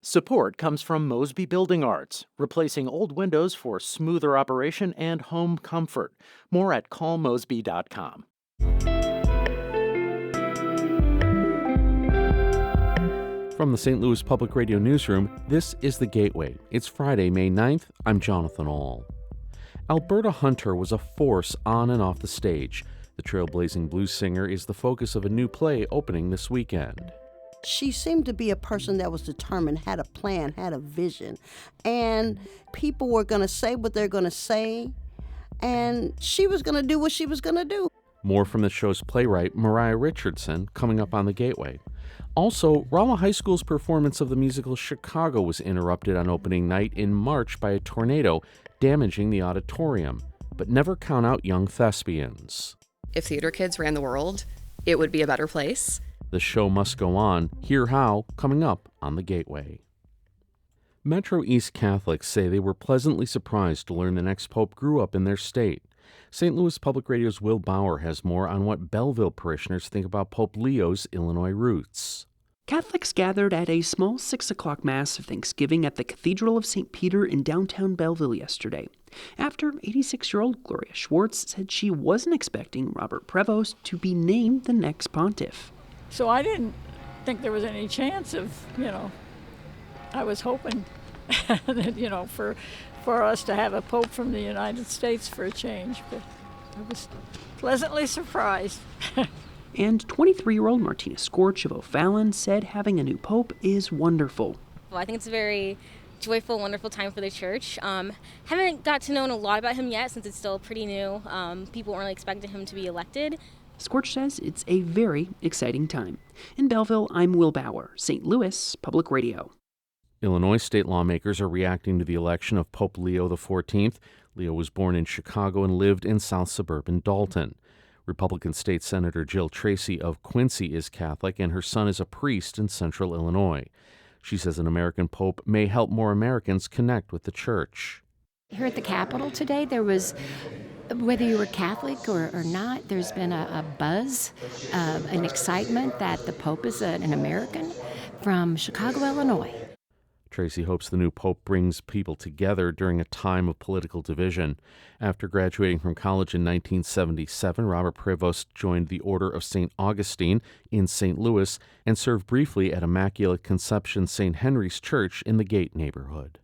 Support comes from Mosby Building Arts, replacing old windows for smoother operation and home comfort. More at callmosby.com. From the St. Louis Public Radio Newsroom, this is The Gateway. It's Friday, May 9th. I'm Jonathan Ahl. Alberta Hunter was a force on and off the stage. The trailblazing blues singer is the focus of a new play opening this weekend. She seemed to be a person that was determined, had a plan, had a vision, and people were going to say what they're going to say, and she was going to do what she was going to do. More from the show's playwright, Mariah Richardson, coming up on The Gateway. Also, Rolla High School's performance of the musical Chicago was interrupted on opening night in March by a tornado, damaging the auditorium. But never count out young thespians. If theater kids ran the world, it would be a better place. The show must go on. Hear how, coming up on The Gateway. Metro East Catholics say they were pleasantly surprised to learn the next pope grew up in their state. St. Louis Public Radio's Will Bauer has more on what Belleville parishioners think about Pope Leo's Illinois roots. Catholics gathered at a small 6 o'clock Mass of Thanksgiving at the Cathedral of St. Peter in downtown Belleville yesterday, after 86-year-old Gloria Schwartz said she wasn't expecting Robert Prevost to be named the next pontiff. So I didn't think there was any chance of, I was hoping that, for us to have a pope from the United States for a change, but I was pleasantly surprised. And 23-year-old Martina Scorch of O'Fallon said having a new pope is wonderful. Well, I think it's a very joyful, wonderful time for the church. Haven't got to know a lot about him yet since it's still pretty new. People weren't really expecting him to be elected. Scorch says it's a very exciting time. In Belleville, I'm Will Bauer, St. Louis Public Radio. Illinois state lawmakers are reacting to the election of Pope Leo XIV. Leo was born in Chicago and lived in south suburban Dalton. Republican State Senator Jill Tracy of Quincy is Catholic, and her son is a priest in central Illinois. She says an American pope may help more Americans connect with the church. Here at the Capitol today, there was, whether you were Catholic or not, there's been a buzz, an excitement that the Pope is an American from Chicago, Illinois. Tracy hopes the new pope brings people together during a time of political division. After graduating from college in 1977, Robert Prevost joined the Order of St. Augustine in St. Louis and served briefly at Immaculate Conception St. Henry's Church in the Gate neighborhood.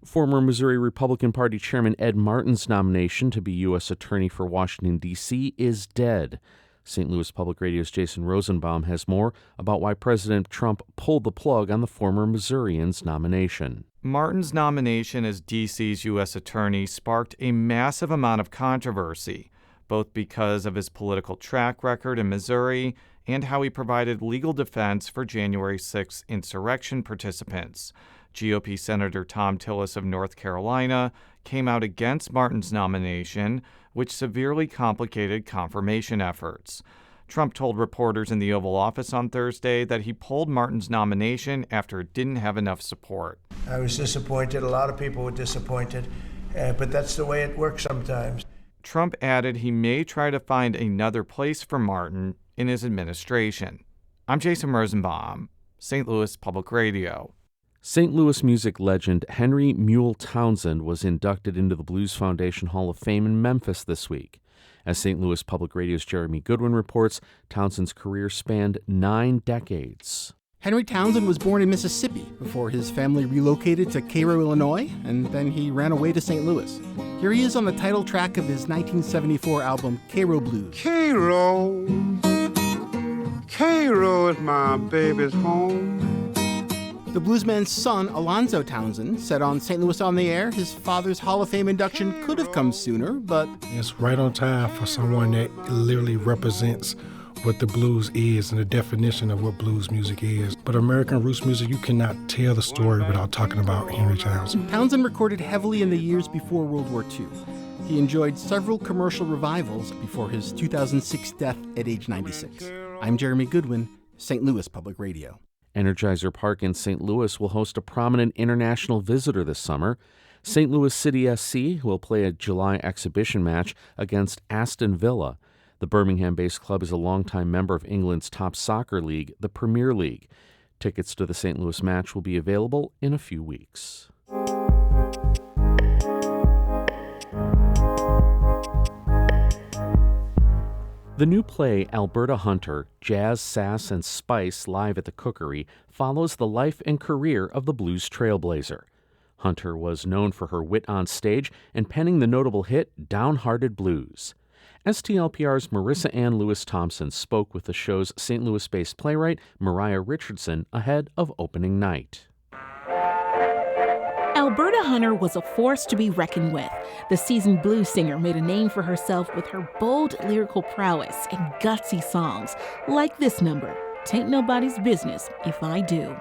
Former Missouri Republican Party Chairman Ed Martin's nomination to be U.S. Attorney for Washington, D.C. is dead. St. Louis Public Radio's Jason Rosenbaum has more about why President Trump pulled the plug on the former Missourian's nomination. Martin's nomination as D.C.'s U.S. Attorney sparked a massive amount of controversy, both because of his political track record in Missouri and how he provided legal defense for January 6 insurrection participants. GOP Senator Thom Tillis of North Carolina came out against Martin's nomination, which severely complicated confirmation efforts. Trump told reporters in the Oval Office on Thursday that he pulled Martin's nomination after it didn't have enough support. I was disappointed. A lot of people were disappointed, but that's the way it works sometimes. Trump added he may try to find another place for Martin in his administration. I'm Jason Rosenbaum, St. Louis Public Radio. St. Louis music legend Henry Mule Townsend was inducted into the Blues Foundation Hall of Fame in Memphis this week. As St. Louis Public Radio's Jeremy Goodwin reports, Townsend's career spanned 9 decades. Henry Townsend was born in Mississippi before his family relocated to Cairo, Illinois, and then he ran away to St. Louis. Here he is on the title track of his 1974 album, Cairo Blues. Cairo, Cairo is my baby's home. The bluesman's son, Alonzo Townsend, said on St. Louis on the Air his father's Hall of Fame induction could have come sooner, but it's right on time for someone that literally represents what the blues is and the definition of what blues music is. But American roots music, you cannot tell the story without talking about Henry Townsend. Townsend recorded heavily in the years before World War II. He enjoyed several commercial revivals before his 2006 death at age 96. I'm Jeremy Goodwin, St. Louis Public Radio. Energizer Park in St. Louis will host a prominent international visitor this summer. St. Louis City SC will play a July exhibition match against Aston Villa. The Birmingham-based club is a longtime member of England's top soccer league, the Premier League. Tickets to the St. Louis match will be available in a few weeks. The new play, Alberta Hunter, Jazz, Sass, and Spice Live at the Cookery, follows the life and career of the blues trailblazer. Hunter was known for her wit on stage and penning the notable hit Downhearted Blues. STLPR's Marissa Ann Lewis-Thompson spoke with the show's St. Louis-based playwright Mariah Richardson ahead of opening night. Alberta Hunter was a force to be reckoned with. The seasoned blues singer made a name for herself with her bold lyrical prowess and gutsy songs, like this number, "Tain't Nobody's Business If I Do."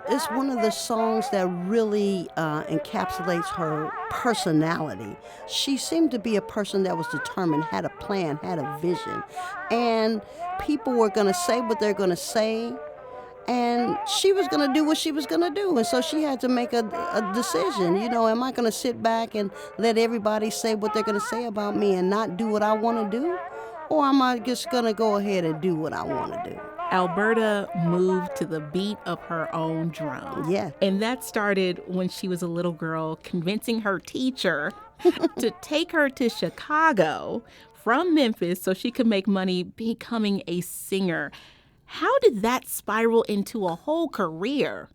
It's one of the songs that really encapsulates her personality. She seemed to be a person that was determined, had a plan, had a vision. And people were going to say what they're going to say, and she was going to do what she was going to do. And so she had to make a decision. You know, am I going to sit back and let everybody say what they're going to say about me and not do what I want to do? Or am I just going to go ahead and do what I want to do? Alberta moved to the beat of her own drum. Yeah. And that started when she was a little girl, convincing her teacher to take her to Chicago from Memphis so she could make money becoming a singer. How did that spiral into a whole career?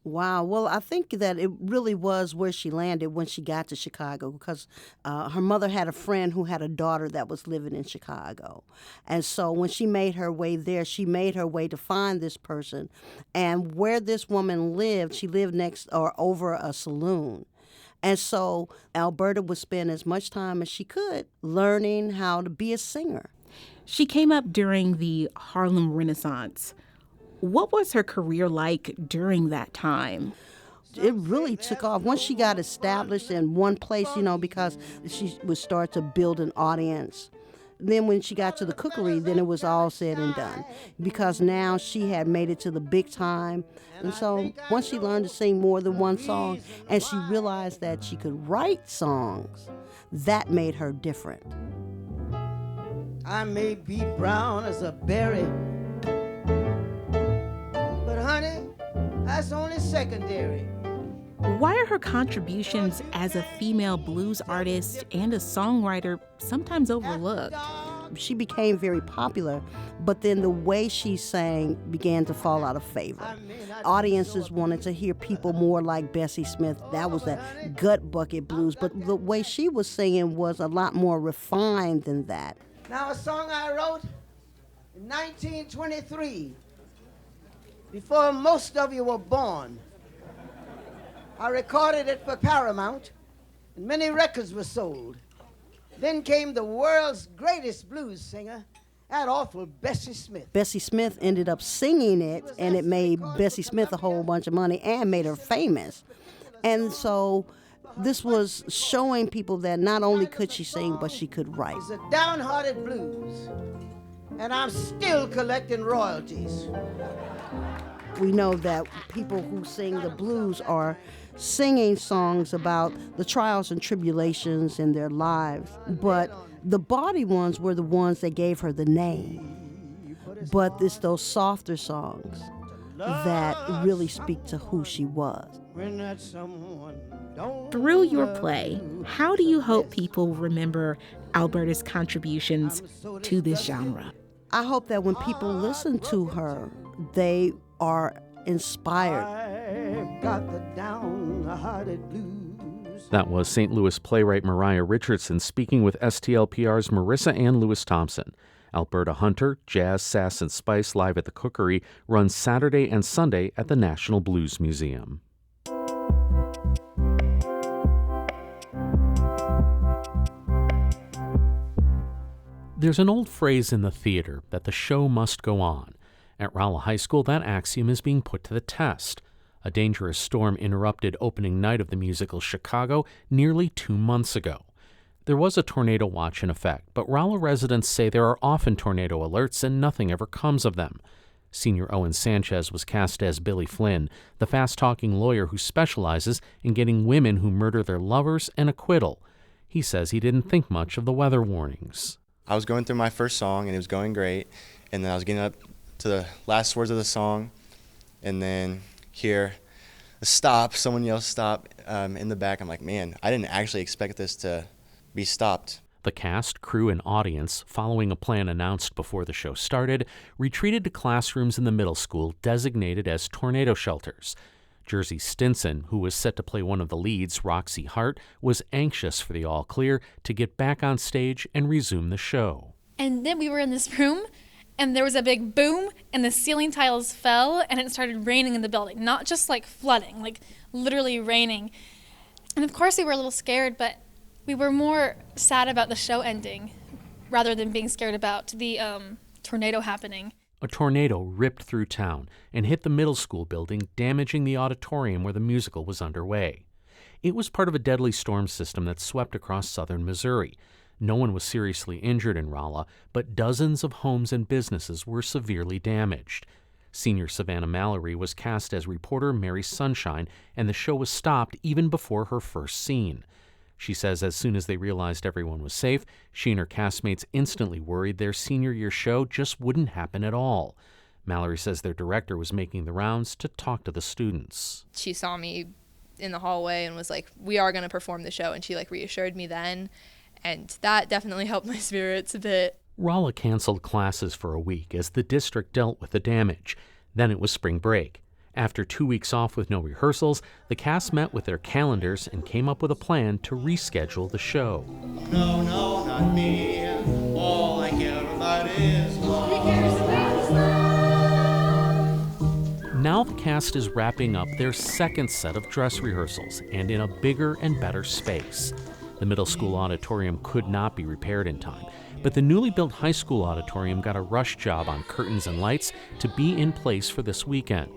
Wow. Well, I think that it really was where she landed when she got to Chicago, because her mother had a friend who had a daughter that was living in Chicago. And so when she made her way there, she made her way to find this person. And where this woman lived, she lived next or over a saloon. And so Alberta would spend as much time as she could learning how to be a singer. She came up during the Harlem Renaissance. What was her career like during that time? It really took off once she got established in one place, you know, because she would start to build an audience. Then when she got to the Cookery, then it was all said and done, because now she had made it to the big time. And so once she learned to sing more than one song and she realized that she could write songs, that made her different. I may be brown as a berry, but honey, that's only secondary. Why are her contributions as a female blues artist and a songwriter sometimes overlooked? She became very popular, but then the way she sang began to fall out of favor. Audiences wanted to hear people more like Bessie Smith. That was that gut bucket blues, but the way she was singing was a lot more refined than that. Now, a song I wrote in 1923, before most of you were born. I recorded it for Paramount, and many records were sold. Then came the world's greatest blues singer, that awful Bessie Smith. Bessie Smith ended up singing it, and it made Bessie Smith a whole bunch of money and made her famous. And so this was showing people that not only could she sing, but she could write. It's a downhearted blues, and I'm still collecting royalties. We know that people who sing the blues are singing songs about the trials and tribulations in their lives, but the bawdy ones were the ones that gave her the name. But it's those softer songs that really speak to who she was. Through your play, how do you hope people remember Alberta's contributions to this genre? I hope that when people listen to her, they are inspired. I've got the downhearted blues. That was St. Louis playwright Mariah Richardson speaking with STLPR's Marissa Ann Lewis-Thompson. Alberta Hunter, Jazz, Sass, and Spice Live at the Cookery runs Saturday and Sunday at the National Blues Museum. There's an old phrase in the theater that the show must go on. At Rolla High School, that axiom is being put to the test. A dangerous storm interrupted opening night of the musical Chicago nearly 2 months ago. There was a tornado watch in effect, but Rolla residents say there are often tornado alerts and nothing ever comes of them. Senior Owen Sanchez was cast as Billy Flynn, the fast-talking lawyer who specializes in getting women who murder their lovers an acquittal. He says he didn't think much of the weather warnings. I was going through my first song, and it was going great, and then I was getting up to the last words of the song, and then hear a stop, someone yells stop in the back. I'm like, man, I didn't actually expect this to be stopped. The cast, crew, and audience, following a plan announced before the show started, retreated to classrooms in the middle school designated as tornado shelters. Jersey Stinson, who was set to play one of the leads, Roxy Hart, was anxious for the all clear to get back on stage and resume the show. And then we were in this room, and there was a big boom, and the ceiling tiles fell, and it started raining in the building. Not just like flooding, like literally raining. And of course we were a little scared, but we were more sad about the show ending rather than being scared about the tornado happening. A tornado ripped through town and hit the middle school building, damaging the auditorium where the musical was underway. It was part of a deadly storm system that swept across southern Missouri. No one was seriously injured in Rolla, but dozens of homes and businesses were severely damaged. Senior Savannah Mallory was cast as reporter Mary Sunshine, and the show was stopped even before her first scene. She says as soon as they realized everyone was safe, she and her castmates instantly worried their senior year show just wouldn't happen at all. Mallory says their director was making the rounds to talk to the students. She saw me in the hallway and was like, we are going to perform the show, and she reassured me then. And that definitely helped my spirits a bit. Rolla canceled classes for a week as the district dealt with the damage. Then it was spring break. After 2 weeks off with no rehearsals, the cast met with their calendars and came up with a plan to reschedule the show. No, not me. All I care about is Now the cast is wrapping up their second set of dress rehearsals, and in a bigger and better space. The middle school auditorium could not be repaired in time, but the newly built high school auditorium got a rush job on curtains and lights to be in place for this weekend.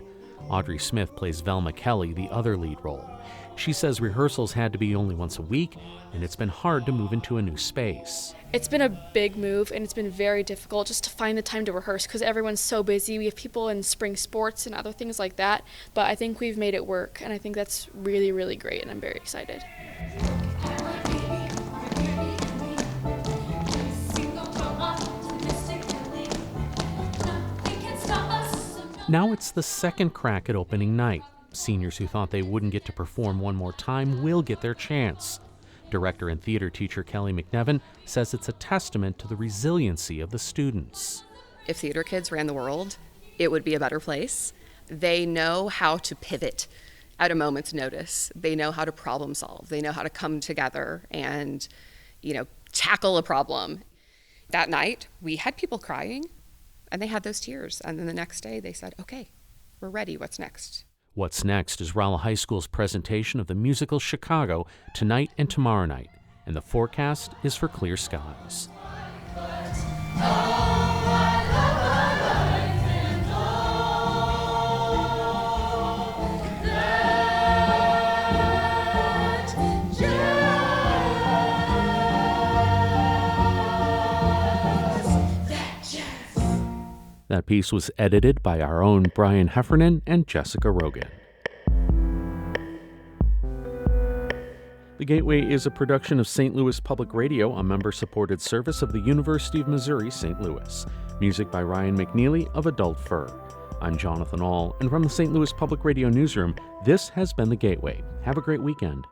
Audrey Smith plays Velma Kelly, the other lead role. She says rehearsals had to be only once a week, and it's been hard to move into a new space. It's been a big move, and it's been very difficult just to find the time to rehearse because everyone's so busy. We have people in spring sports and other things like that, but I think we've made it work, and I think that's really, really great, and I'm very excited. Now it's the second crack at opening night. Seniors who thought they wouldn't get to perform one more time will get their chance. Director and theater teacher Kelly McNevin says it's a testament to the resiliency of the students. If theater kids ran the world, it would be a better place. They know how to pivot at a moment's notice. They know how to problem solve. They know how to come together and, tackle a problem. That night, we had people crying, and they had those tears. And then the next day, they said, okay, we're ready. What's next? What's next is Rolla High School's presentation of the musical Chicago tonight and tomorrow night, and the forecast is for clear skies. That piece was edited by our own Brian Heffernan and Jessica Rogan. The Gateway is a production of St. Louis Public Radio, a member-supported service of the University of Missouri, St. Louis. Music by Ryan McNeely of Adult Fur. I'm Jonathan Ahl, and from the St. Louis Public Radio newsroom, this has been The Gateway. Have a great weekend.